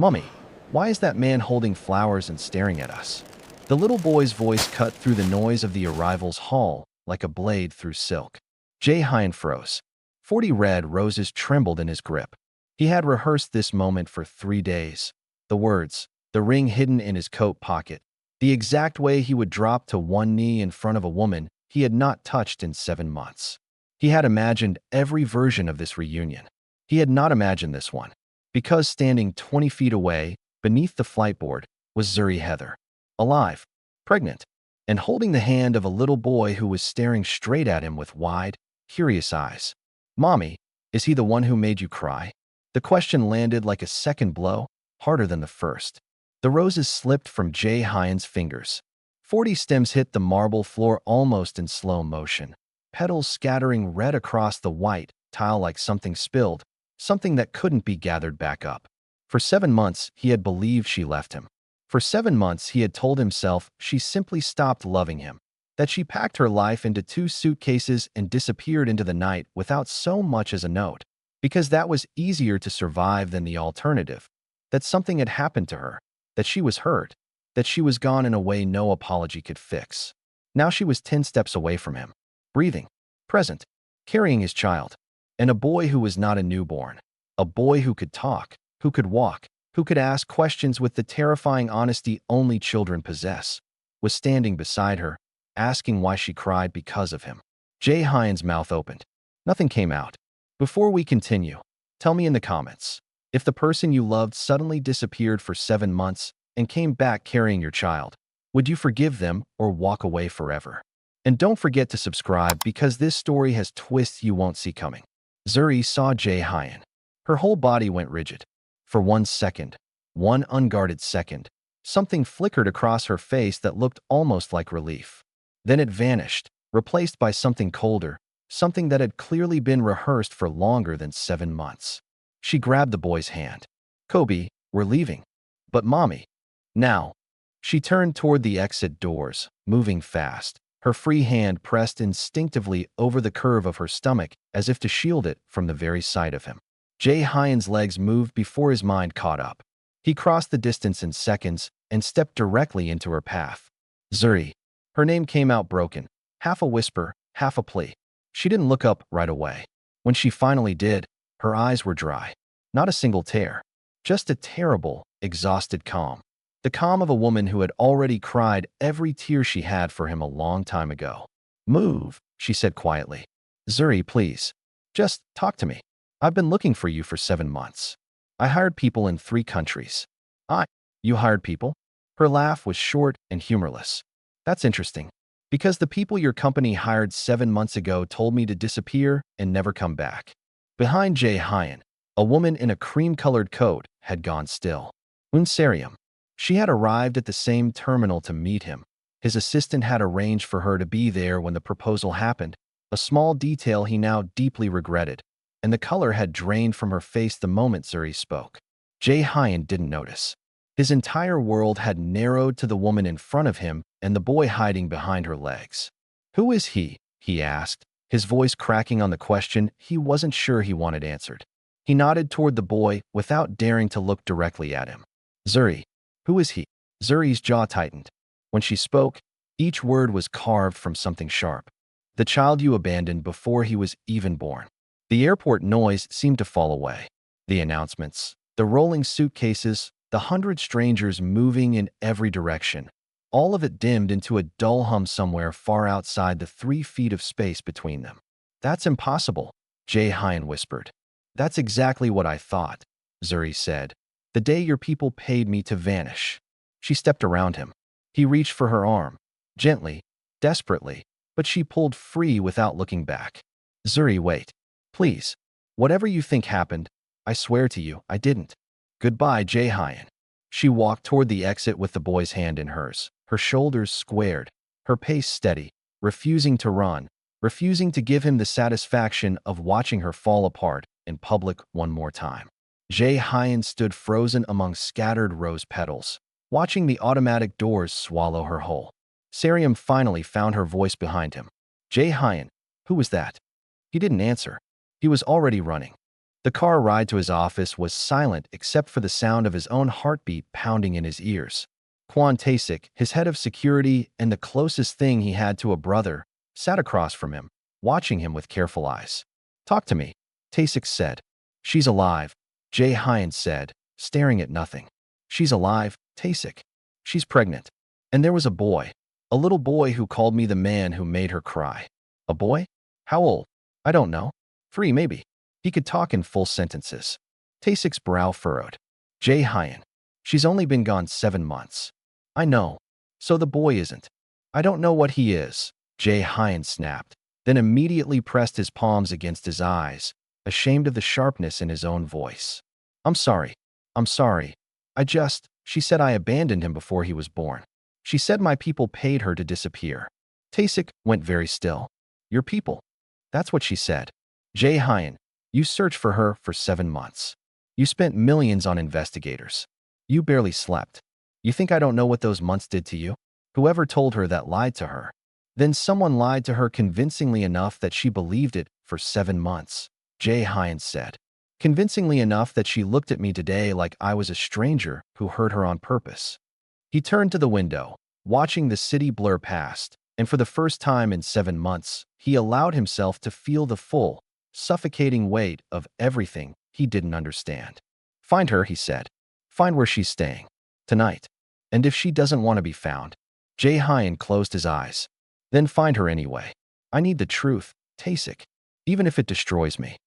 "Mummy, why is that man holding flowers and staring at us?" The little boy's voice cut through the noise of the arrival's hall like a blade through silk. Jae Hyeon froze. 40 red roses trembled in his grip. He had rehearsed this moment for 3 days. The words, the ring hidden in his coat pocket, the exact way he would drop to one knee in front of a woman he had not touched in 7 months. He had imagined every version of this reunion. He had not imagined this one, because standing 20 feet away, beneath the flightboard, was Zuri Heather, alive, pregnant, and holding the hand of a little boy who was staring straight at him with wide, curious eyes. "Mommy, is he the one who made you cry?" The question landed like a second blow, harder than the first. The roses slipped from Jae Hyeon's fingers. 40 stems hit the marble floor almost in slow motion, petals scattering red across the white tile like something spilled, something that couldn't be gathered back up. For 7 months, he had believed she left him. For 7 months, he had told himself she simply stopped loving him, that she packed her life into 2 suitcases and disappeared into the night without so much as a note, because that was easier to survive than the alternative, that something had happened to her, that she was hurt, that she was gone in a way no apology could fix. Now she was 10 steps away from him, breathing, present, carrying his child, and a boy who was not a newborn, a boy who could talk, who could walk, who could ask questions with the terrifying honesty only children possess, was standing beside her, asking why she cried because of him. Jae Hyeon's mouth opened. Nothing came out. "Before we continue, tell me in the comments, if the person you loved suddenly disappeared for 7 months and came back carrying your child, would you forgive them or walk away forever? And don't forget to subscribe because this story has twists you won't see coming." Zuri saw Jae Hyeon. Her whole body went rigid. For 1 second, one unguarded second, something flickered across her face that looked almost like relief. Then it vanished, replaced by something colder, something that had clearly been rehearsed for longer than 7 months. She grabbed the boy's hand. "Kobi, we're leaving." "But mommy." "Now." She turned toward the exit doors, moving fast, her free hand pressed instinctively over the curve of her stomach as if to shield it from the very sight of him. Jae Hyeon's legs moved before his mind caught up. He crossed the distance in seconds and stepped directly into her path. "Zuri." Her name came out broken, half a whisper, half a plea. She didn't look up right away. When she finally did, her eyes were dry. Not a single tear. Just a terrible, exhausted calm. The calm of a woman who had already cried every tear she had for him a long time ago. "Move," she said quietly. "Zuri, please. Just talk to me. I've been looking for you for 7 months. I hired people in 3 countries. You hired people?" Her laugh was short and humorless. "That's interesting, because the people your company hired 7 months ago told me to disappear and never come back." Behind Jae Hyeon, a woman in a cream-colored coat had gone still. Unserium. She had arrived at the same terminal to meet him. His assistant had arranged for her to be there when the proposal happened, a small detail he now deeply regretted, and the color had drained from her face the moment Zuri spoke. Jae Hyeon didn't notice. His entire world had narrowed to the woman in front of him and the boy hiding behind her legs. "Who is he?" he asked, his voice cracking on the question he wasn't sure he wanted answered. He nodded toward the boy without daring to look directly at him. "Zuri. Who is he?" Zuri's jaw tightened. When she spoke, each word was carved from something sharp. "The child you abandoned before he was even born." The airport noise seemed to fall away. The announcements, the rolling suitcases, the 100 strangers moving in every direction. All of it dimmed into a dull hum somewhere far outside the 3 feet of space between them. "That's impossible," Jae Hyeon whispered. "That's exactly what I thought," Zuri said. "The day your people paid me to vanish." She stepped around him. He reached for her arm, gently, desperately, but she pulled free without looking back. "Zuri, wait. Please. Whatever you think happened, I swear to you, I didn't." "Goodbye, Jae Hyeon." She walked toward the exit with the boy's hand in hers, her shoulders squared, her pace steady, refusing to run, refusing to give him the satisfaction of watching her fall apart in public one more time. Jae Hyeon stood frozen among scattered rose petals, watching the automatic doors swallow her whole. Sariam finally found her voice behind him. "Jae Hyeon, who was that?" He didn't answer. He was already running. The car ride to his office was silent except for the sound of his own heartbeat pounding in his ears. Kwon Tae-sik, his head of security and the closest thing he had to a brother, sat across from him, watching him with careful eyes. "Talk to me," Tae-sik said. "She's alive," Jae Hyeon said, staring at nothing. "She's alive, Tae-sik. She's pregnant. And there was a boy. A little boy who called me the man who made her cry." "A boy? How old?" "I don't know. 3, maybe." He could talk in full sentences. Tae-sik's brow furrowed. "Jae Hyeon. She's only been gone 7 months." "I know. So the boy isn't." "I don't know what he is," Jae Hyeon snapped, then immediately pressed his palms against his eyes, ashamed of the sharpness in his own voice. "I'm sorry. I'm sorry. She said I abandoned him before he was born. She said my people paid her to disappear." Tae-sik went very still. "Your people?" "That's what she said." "Jae Hyeon, you searched for her for 7 months. You spent millions on investigators. You barely slept. You think I don't know what those months did to you?" "Whoever told her that lied to her." "Then someone lied to her convincingly enough that she believed it for 7 months," Jae Hyeon said. "Convincingly enough that she looked at me today like I was a stranger who hurt her on purpose." He turned to the window, watching the city blur past, and for the first time in 7 months, he allowed himself to feel the full, suffocating weight of everything he didn't understand. "Find her," he said. "Find where she's staying. Tonight. And if she doesn't want to be found." Jae Hyeon closed his eyes. "Then find her anyway. I need the truth, Tae-sik, even if it destroys me."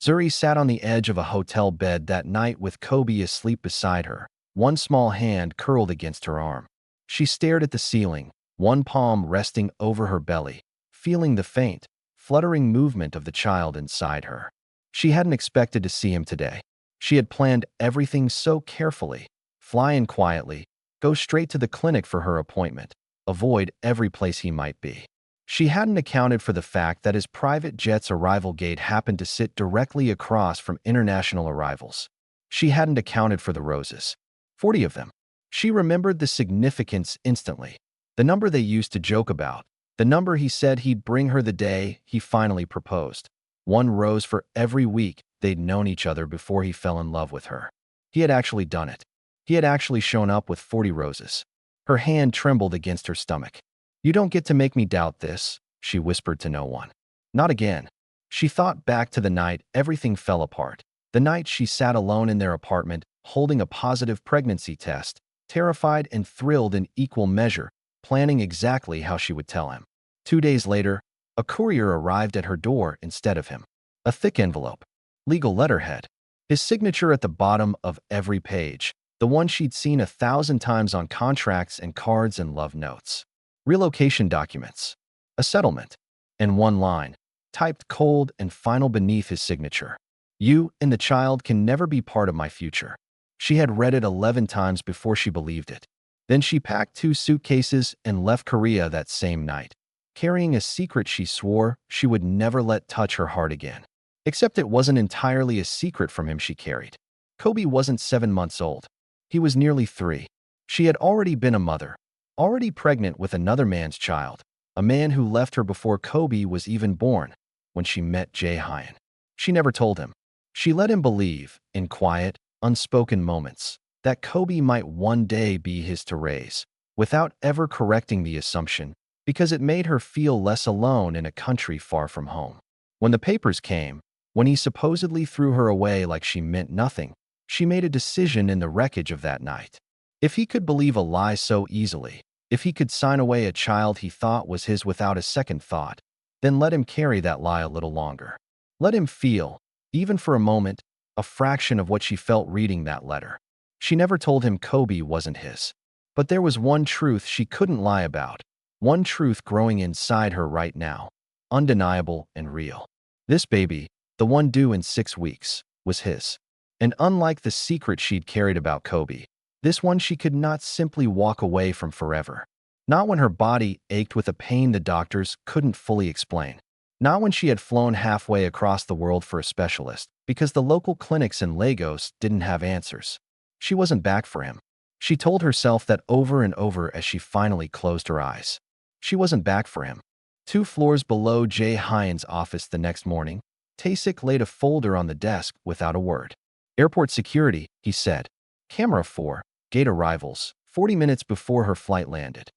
Zuri sat on the edge of a hotel bed that night with Kobi asleep beside her, one small hand curled against her arm. She stared at the ceiling, one palm resting over her belly, feeling the faint, fluttering movement of the child inside her. She hadn't expected to see him today. She had planned everything so carefully. Fly in quietly, go straight to the clinic for her appointment, avoid every place he might be. She hadn't accounted for the fact that his private jet's arrival gate happened to sit directly across from international arrivals. She hadn't accounted for the roses. 40 of them. She remembered the significance instantly. The number they used to joke about. The number he said he'd bring her the day he finally proposed. 1 rose for every week they'd known each other before he fell in love with her. He had actually done it. He had actually shown up with 40 roses. Her hand trembled against her stomach. "You don't get to make me doubt this," she whispered to no one. "Not again." She thought back to the night everything fell apart. The night she sat alone in their apartment, holding a positive pregnancy test, terrified and thrilled in equal measure, planning exactly how she would tell him. 2 days later, a courier arrived at her door instead of him. A thick envelope. Legal letterhead. His signature at the bottom of every page, the one she'd seen 1,000 times on contracts and cards and love notes. Relocation documents. A settlement. And 1 line, typed cold and final beneath his signature. "You and the child can never be part of my future." She had read it 11 times before she believed it. Then she packed 2 suitcases and left Korea that same night, carrying a secret she swore she would never let touch her heart again. Except it wasn't entirely a secret from him she carried. Kobi wasn't 7 months old. He was nearly 3. She had already been a mother, already pregnant with another man's child, a man who left her before Kobi was even born, when she met Jae Hyeon. She never told him. She let him believe, in quiet, unspoken moments, that Kobi might one day be his to raise, without ever correcting the assumption, because it made her feel less alone in a country far from home. When the papers came, when he supposedly threw her away like she meant nothing, she made a decision in the wreckage of that night. If he could believe a lie so easily, if he could sign away a child he thought was his without a second thought, then let him carry that lie a little longer. Let him feel, even for a moment, a fraction of what she felt reading that letter. She never told him Kobi wasn't his. But there was one truth she couldn't lie about, one truth growing inside her right now, undeniable and real. This baby, the one due in 6 weeks, was his. And unlike the secret she'd carried about Kobi, this one she could not simply walk away from forever. Not when her body ached with a pain the doctors couldn't fully explain. Not when she had flown halfway across the world for a specialist, because the local clinics in Lagos didn't have answers. She wasn't back for him. She told herself that over and over as she finally closed her eyes. She wasn't back for him. 2 floors below Jae Hyeon's office the next morning, Taesik laid a folder on the desk without a word. Airport security, he said. Camera 4, gate arrivals, 40 minutes before her flight landed.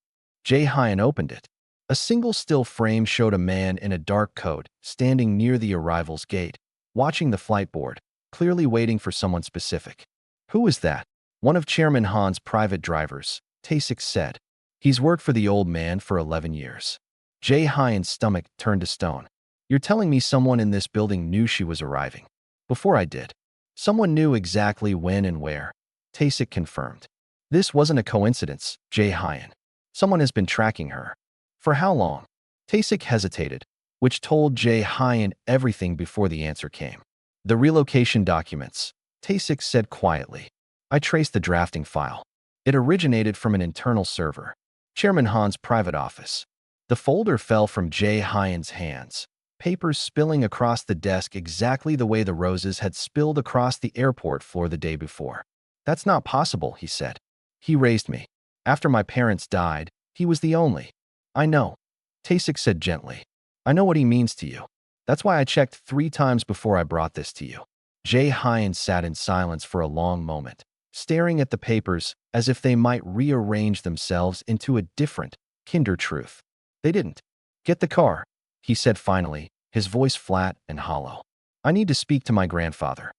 Jae Hyeon opened it. A single still frame showed a man in a dark coat standing near the arrivals gate, watching the flight board, clearly waiting for someone specific. Who was that? One of Chairman Han's private drivers, Taesik said. He's worked for the old man for 11 years. Jae Hyeon's stomach turned to stone. You're telling me someone in this building knew she was arriving? Before I did. Someone knew exactly when and where. Taesik confirmed. This wasn't a coincidence, Jae Hyeon. Someone has been tracking her. For how long? Taesik hesitated, which told Jae Hyeon everything before the answer came. The relocation documents, Taesik said quietly. I traced the drafting file. It originated from an internal server, Chairman Han's private office. The folder fell from Jae Hyeon's hands, papers spilling across the desk exactly the way the roses had spilled across the airport floor the day before. That's not possible, he said. He raised me. After my parents died, he was the only. I know, Taesik said gently. I know what he means to you. That's why I checked 3 times before I brought this to you. Jae Hyeon sat in silence for a long moment, staring at the papers as if they might rearrange themselves into a different, kinder truth. They didn't. Get the car, he said finally, his voice flat and hollow. I need to speak to my grandfather.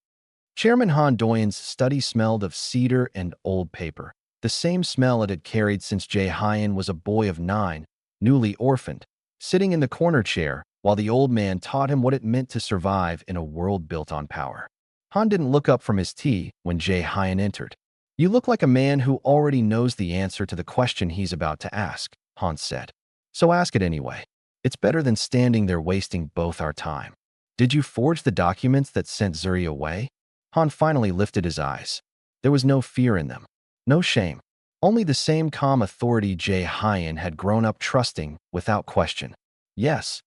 Chairman Han Doyen's study smelled of cedar and old paper, the same smell it had carried since Jae Hyeon was a boy of 9, newly orphaned, sitting in the corner chair while the old man taught him what it meant to survive in a world built on power. Han didn't look up from his tea when Jae Hyeon entered. You look like a man who already knows the answer to the question he's about to ask, Han said. So ask it anyway. It's better than standing there wasting both our time. Did you forge the documents that sent Zuri away? Han finally lifted his eyes. There was no fear in them, no shame, only the same calm authority Jae Hyeon had grown up trusting without question. Yes.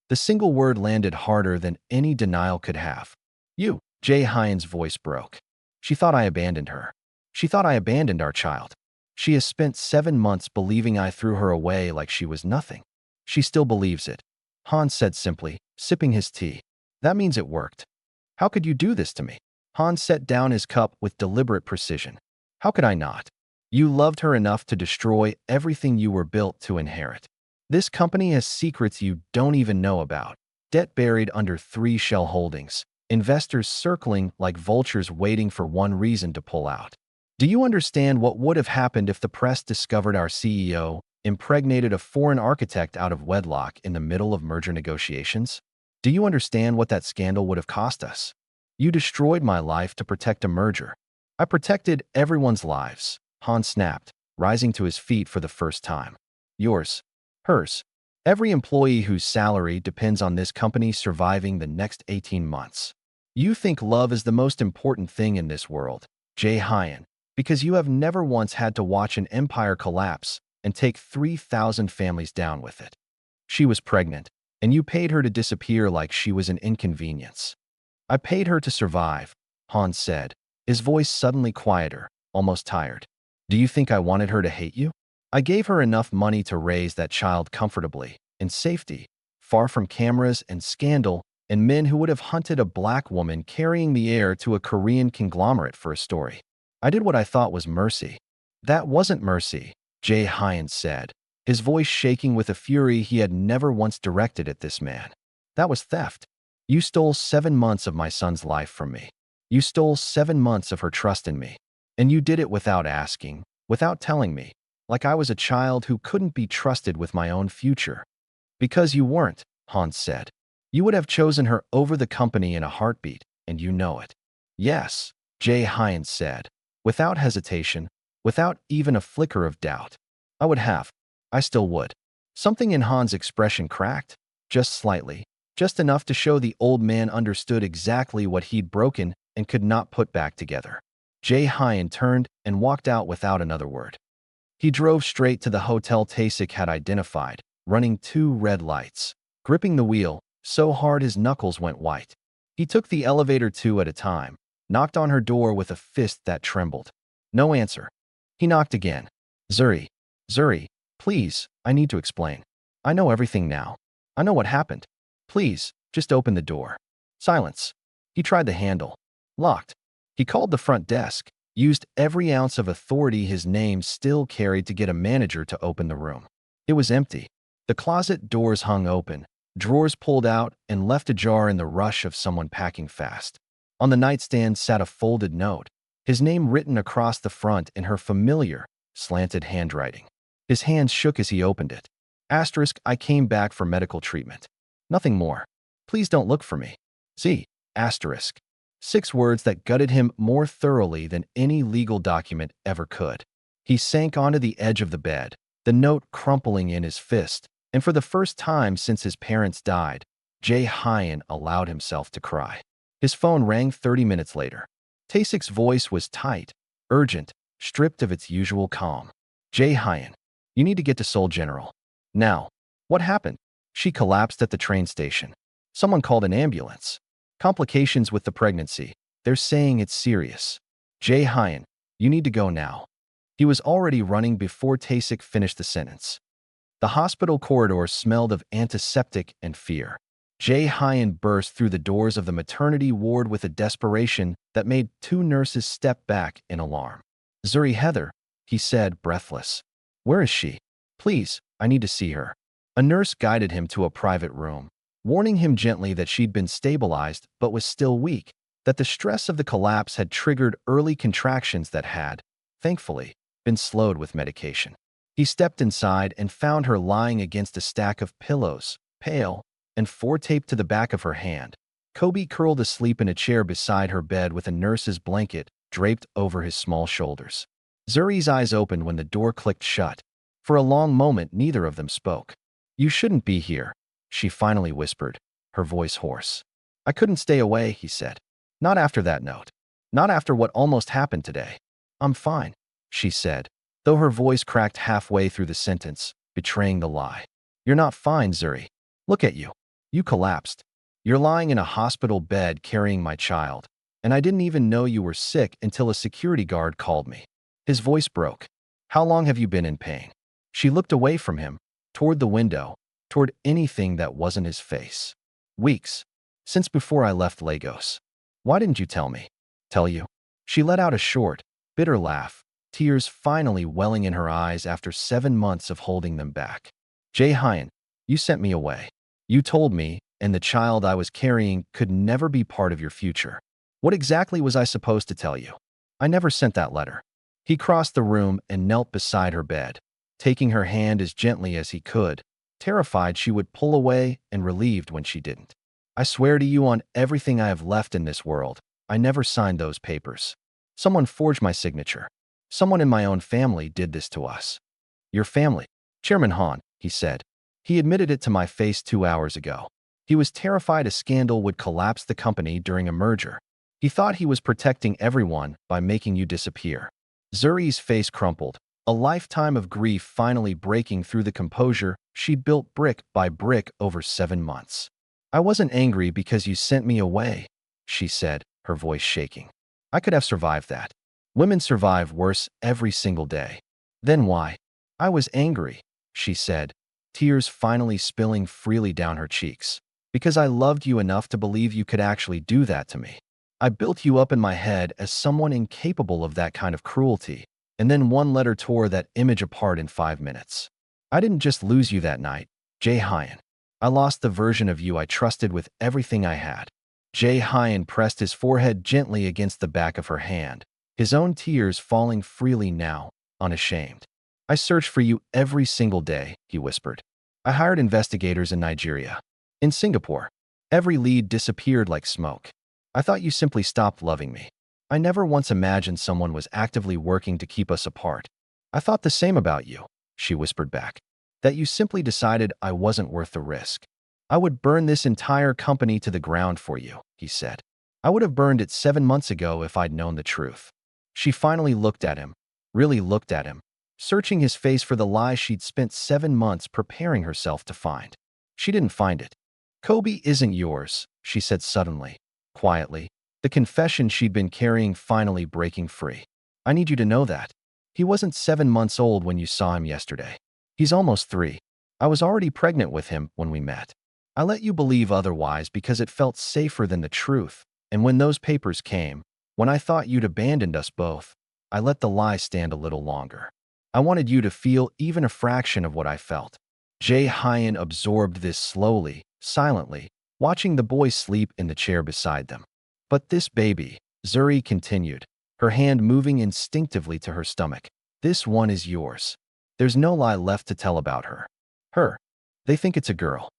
The single word landed harder than any denial could have. You, Jae Hyeon's voice broke. She thought I abandoned her. She thought I abandoned our child. She has spent 7 months believing I threw her away like she was nothing. She still believes it, Han said simply, sipping his tea. That means it worked. How could you do this to me? Han set down his cup with deliberate precision. How could I not? You loved her enough to destroy everything you were built to inherit. This company has secrets you don't even know about. Debt buried under 3 shell holdings. Investors circling like vultures waiting for one reason to pull out. Do you understand what would have happened if the press discovered our CEO impregnated a foreign architect out of wedlock in the middle of merger negotiations? Do you understand what that scandal would have cost us? You destroyed my life to protect a merger. I protected everyone's lives, Han snapped, rising to his feet for the first time. Yours. Hers. Every employee whose salary depends on this company surviving the next 18 months. You think love is the most important thing in this world, Jae Hyeon, because you have never once had to watch an empire collapse and take 3,000 families down with it. She was pregnant, and you paid her to disappear like she was an inconvenience. I paid her to survive, Han said, his voice suddenly quieter, almost tired. Do you think I wanted her to hate you? I gave her enough money to raise that child comfortably, in safety, far from cameras and scandal and men who would have hunted a black woman carrying the heir to a Korean conglomerate for a story. I did what I thought was mercy. That wasn't mercy, Jae Hyeon said, his voice shaking with a fury he had never once directed at this man. That was theft. You stole 7 months of my son's life from me. You stole 7 months of her trust in me. And you did it without asking, without telling me, like I was a child who couldn't be trusted with my own future. Because you weren't, Han said. You would have chosen her over the company in a heartbeat, and you know it. Yes, Jae Hyeon said, without hesitation, without even a flicker of doubt. I would have. I still would. Something in Han's expression cracked, just slightly, just enough to show the old man understood exactly what he'd broken and could not put back together. Jae Hyeon turned and walked out without another word. He drove straight to the hotel Taesik had identified, running 2 red lights, gripping the wheel so hard his knuckles went white. He took the elevator 2 at a time, knocked on her door with a fist that trembled. No answer. He knocked again. Zuri, please, I need to explain. I know everything now. I know what happened. Please, just open the door. Silence. He tried the handle. Locked. He called the front desk, used every ounce of authority his name still carried to get a manager to open the room. It was empty. The closet doors hung open, drawers pulled out and left ajar in the rush of someone packing fast. On the nightstand sat a folded note, his name written across the front in her familiar, slanted handwriting. His hands shook as he opened it. Asterisk, I came back for medical treatment. Nothing more. Please don't look for me. Z. Asterisk. 6 words that gutted him more thoroughly than any legal document ever could. He sank onto the edge of the bed, the note crumpling in his fist, and for the first time since his parents died, Jae Hyeon allowed himself to cry. His phone rang 30 minutes later. Taesik's voice was tight, urgent, stripped of its usual calm. Jae Hyeon, you need to get to Seoul General. Now. What happened? She collapsed at the train station. Someone called an ambulance. Complications with the pregnancy. They're saying it's serious. Jae Hyeon, you need to go now. He was already running before Taesik finished the sentence. The hospital corridor smelled of antiseptic and fear. Jae Hyeon burst through the doors of the maternity ward with a desperation that made 2 nurses step back in alarm. Zuri Heather, he said, breathless. Where is she? Please, I need to see her. A nurse guided him to a private room, warning him gently that she'd been stabilized but was still weak, that the stress of the collapse had triggered early contractions that had, thankfully, been slowed with medication. He stepped inside and found her lying against a stack of pillows, pale, and 4 taped to the back of her hand. Kobi curled asleep in a chair beside her bed with a nurse's blanket draped over his small shoulders. Zuri's eyes opened when the door clicked shut. For a long moment, neither of them spoke. You shouldn't be here, she finally whispered, her voice hoarse. I couldn't stay away, he said. Not after that note. Not after what almost happened today. I'm fine, she said, though her voice cracked halfway through the sentence, betraying the lie. You're not fine, Zuri. Look at you. You collapsed. You're lying in a hospital bed carrying my child, and I didn't even know you were sick until a security guard called me. His voice broke. How long have you been in pain? She looked away from him, toward the window, toward anything that wasn't his face. Weeks. Since before I left Lagos. Why didn't you tell me? Tell you? She let out a short, bitter laugh, tears finally welling in her eyes after 7 months of holding them back. Jae Hyeon, you sent me away. You told me, and the child I was carrying could never be part of your future. What exactly was I supposed to tell you? I never sent that letter. He crossed the room and knelt beside her bed, taking her hand as gently as he could, terrified she would pull away and relieved when she didn't. I swear to you on everything I have left in this world, I never signed those papers. Someone forged my signature. Someone in my own family did this to us. Your family? Chairman Han, he said. He admitted it to my face 2 hours ago. He was terrified a scandal would collapse the company during a merger. He thought he was protecting everyone by making you disappear. Zuri's face crumpled, a lifetime of grief finally breaking through the composure she'd built brick by brick over 7 months. I wasn't angry because you sent me away, she said, her voice shaking. I could have survived that. Women survive worse every single day. Then why? I was angry, she said, tears finally spilling freely down her cheeks. Because I loved you enough to believe you could actually do that to me. I built you up in my head as someone incapable of that kind of cruelty, and then one letter tore that image apart in 5 minutes. I didn't just lose you that night, Jae Hyeon. I lost the version of you I trusted with everything I had. Jae Hyeon pressed his forehead gently against the back of her hand, his own tears falling freely now, unashamed. I searched for you every single day, he whispered. I hired investigators in Nigeria. In Singapore. Every lead disappeared like smoke. I thought you simply stopped loving me. I never once imagined someone was actively working to keep us apart. I thought the same about you, she whispered back. That you simply decided I wasn't worth the risk. I would burn this entire company to the ground for you, he said. I would have burned it 7 months ago if I'd known the truth. She finally looked at him, really looked at him, searching his face for the lie she'd spent 7 months preparing herself to find. She didn't find it. Kobi isn't yours, she said suddenly, quietly, the confession she'd been carrying finally breaking free. I need you to know that. He wasn't 7 months old when you saw him yesterday. He's almost 3. I was already pregnant with him when we met. I let you believe otherwise because it felt safer than the truth. And when those papers came, when I thought you'd abandoned us both, I let the lie stand a little longer. I wanted you to feel even a fraction of what I felt. Jae Hyeon absorbed this slowly, silently, watching the boy sleep in the chair beside them. But this baby, Zuri continued, her hand moving instinctively to her stomach, this one is yours. There's no lie left to tell about her. Her. They think it's a girl.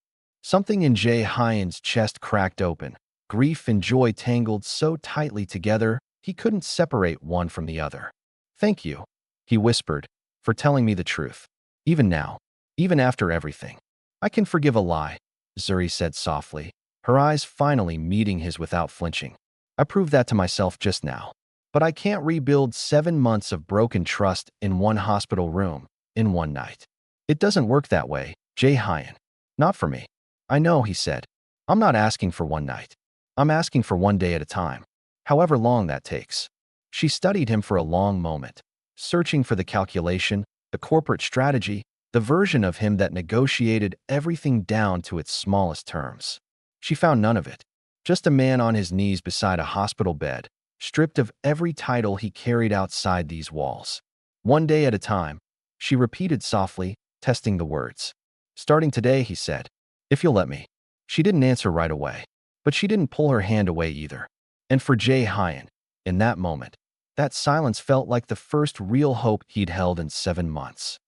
Something in Jae Hyeon's chest cracked open. Grief and joy tangled so tightly together, he couldn't separate one from the other. Thank you, he whispered, for telling me the truth. Even now, even after everything. I can forgive a lie, Zuri said softly, her eyes finally meeting his without flinching. I proved that to myself just now. But I can't rebuild 7 months of broken trust in one hospital room, in one night. It doesn't work that way, Jae Hyeon. Not for me. I know, he said. I'm not asking for one night. I'm asking for one day at a time, however long that takes. She studied him for a long moment, searching for the calculation, the corporate strategy, the version of him that negotiated everything down to its smallest terms. She found none of it. Just a man on his knees beside a hospital bed, stripped of every title he carried outside these walls. One day at a time, she repeated softly, testing the words. Starting today, he said, if you'll let me. She didn't answer right away, but she didn't pull her hand away either. And for Jae Hyeon, in that moment, that silence felt like the first real hope he'd held in 7 months.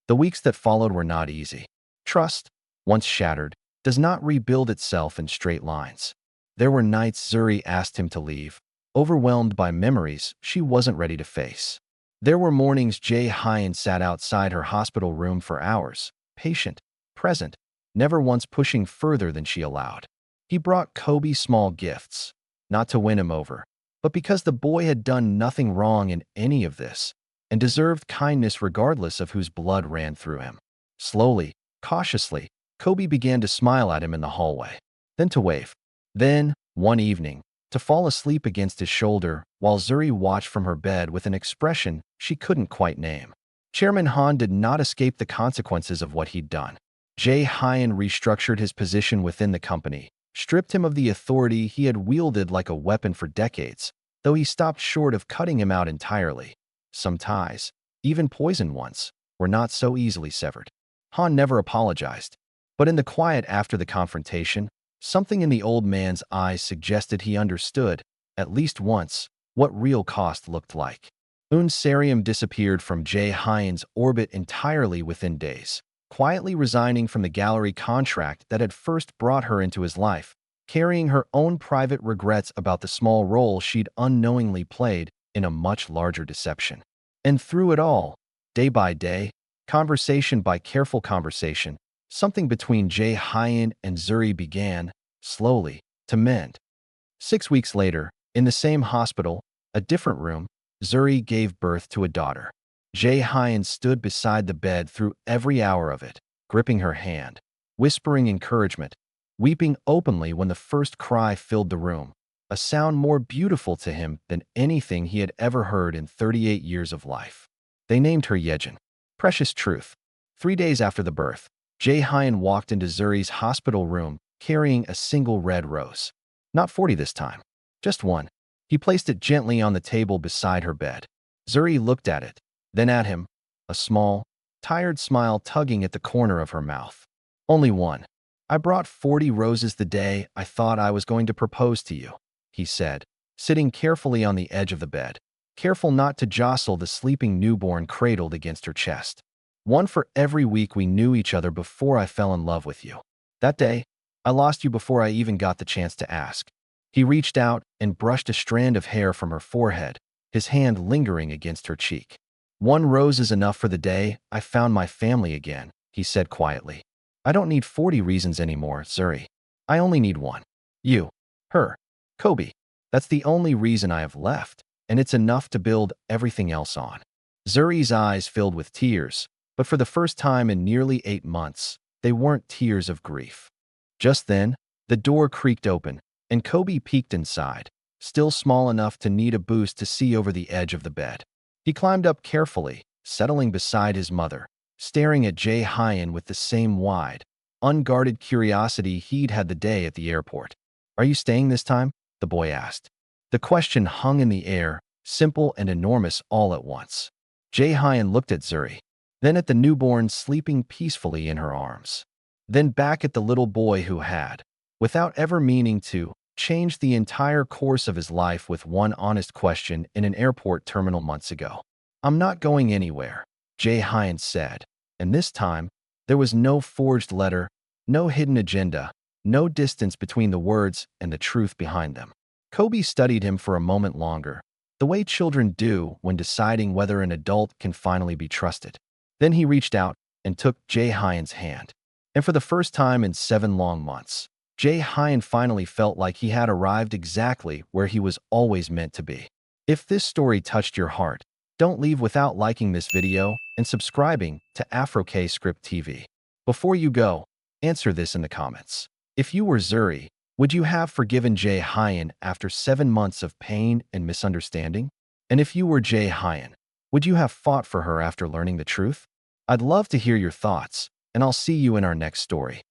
The weeks that followed were not easy. Trust, once shattered, does not rebuild itself in straight lines. There were nights Zuri asked him to leave, overwhelmed by memories she wasn't ready to face. There were mornings Jae Hyeon sat outside her hospital room for hours, patient, present, never once pushing further than she allowed. He brought Kobi small gifts, not to win him over, but because the boy had done nothing wrong in any of this, and deserved kindness regardless of whose blood ran through him. Slowly, cautiously, Kobi began to smile at him in the hallway, then to wave. Then, one evening, to fall asleep against his shoulder while Zuri watched from her bed with an expression she couldn't quite name. Chairman Han did not escape the consequences of what he'd done. Jae Hyeon restructured his position within the company, stripped him of the authority he had wielded like a weapon for decades, though he stopped short of cutting him out entirely. Some ties, even poisoned ones, were not so easily severed. Han never apologized, but in the quiet after the confrontation, something in the old man's eyes suggested he understood, at least once, what real cost looked like. Serium disappeared from Jae Hyeon's orbit entirely within days, quietly resigning from the gallery contract that had first brought her into his life, carrying her own private regrets about the small role she'd unknowingly played in a much larger deception. And through it all, day by day, conversation by careful conversation, something between Jae Hyeon and Zuri began, slowly, to mend. 6 weeks later, in the same hospital, a different room, Zuri gave birth to a daughter. Jae Hyeon stood beside the bed through every hour of it, gripping her hand, whispering encouragement, weeping openly when the first cry filled the room, a sound more beautiful to him than anything he had ever heard in 38 years of life. They named her Yejin, precious truth. 3 days after the birth, Jae Hyeon walked into Zuri's hospital room carrying a single red rose. Not 40 this time, just one. He placed it gently on the table beside her bed. Zuri looked at it, then at him, a small, tired smile tugging at the corner of her mouth. Only one. I brought 40 roses the day I thought I was going to propose to you, he said, sitting carefully on the edge of the bed, careful not to jostle the sleeping newborn cradled against her chest. One for every week we knew each other before I fell in love with you. That day, I lost you before I even got the chance to ask. He reached out and brushed a strand of hair from her forehead, his hand lingering against her cheek. 1 rose is enough for the day I found my family again, he said quietly. I don't need 40 reasons anymore, Zuri. I only need one. You. Her. Kobi. That's the only reason I have left, and it's enough to build everything else on. Zuri's eyes filled with tears, but for the first time in nearly 8 months, they weren't tears of grief. Just then, the door creaked open, and Kobi peeked inside, still small enough to need a boost to see over the edge of the bed. He climbed up carefully, settling beside his mother, staring at Jae Hyeon with the same wide, unguarded curiosity he'd had the day at the airport. "Are you staying this time?" the boy asked. The question hung in the air, simple and enormous all at once. Jae Hyeon looked at Zuri, then at the newborn sleeping peacefully in her arms, then back at the little boy who had, without ever meaning to, changed the entire course of his life with one honest question in an airport terminal months ago. "I'm not going anywhere," Jae Hyeon said, and this time, there was no forged letter, no hidden agenda, no distance between the words and the truth behind them. Kobi studied him for a moment longer, the way children do when deciding whether an adult can finally be trusted. Then he reached out and took Jae Hyeon's hand. And for the first time in 7 long months, Jae Hyeon finally felt like he had arrived exactly where he was always meant to be. If this story touched your heart, don't leave without liking this video and subscribing to AfroK Script TV. Before you go, answer this in the comments. If you were Zuri, would you have forgiven Jae Hyeon after 7 months of pain and misunderstanding? And if you were Jae Hyeon, would you have fought for her after learning the truth? I'd love to hear your thoughts, and I'll see you in our next story.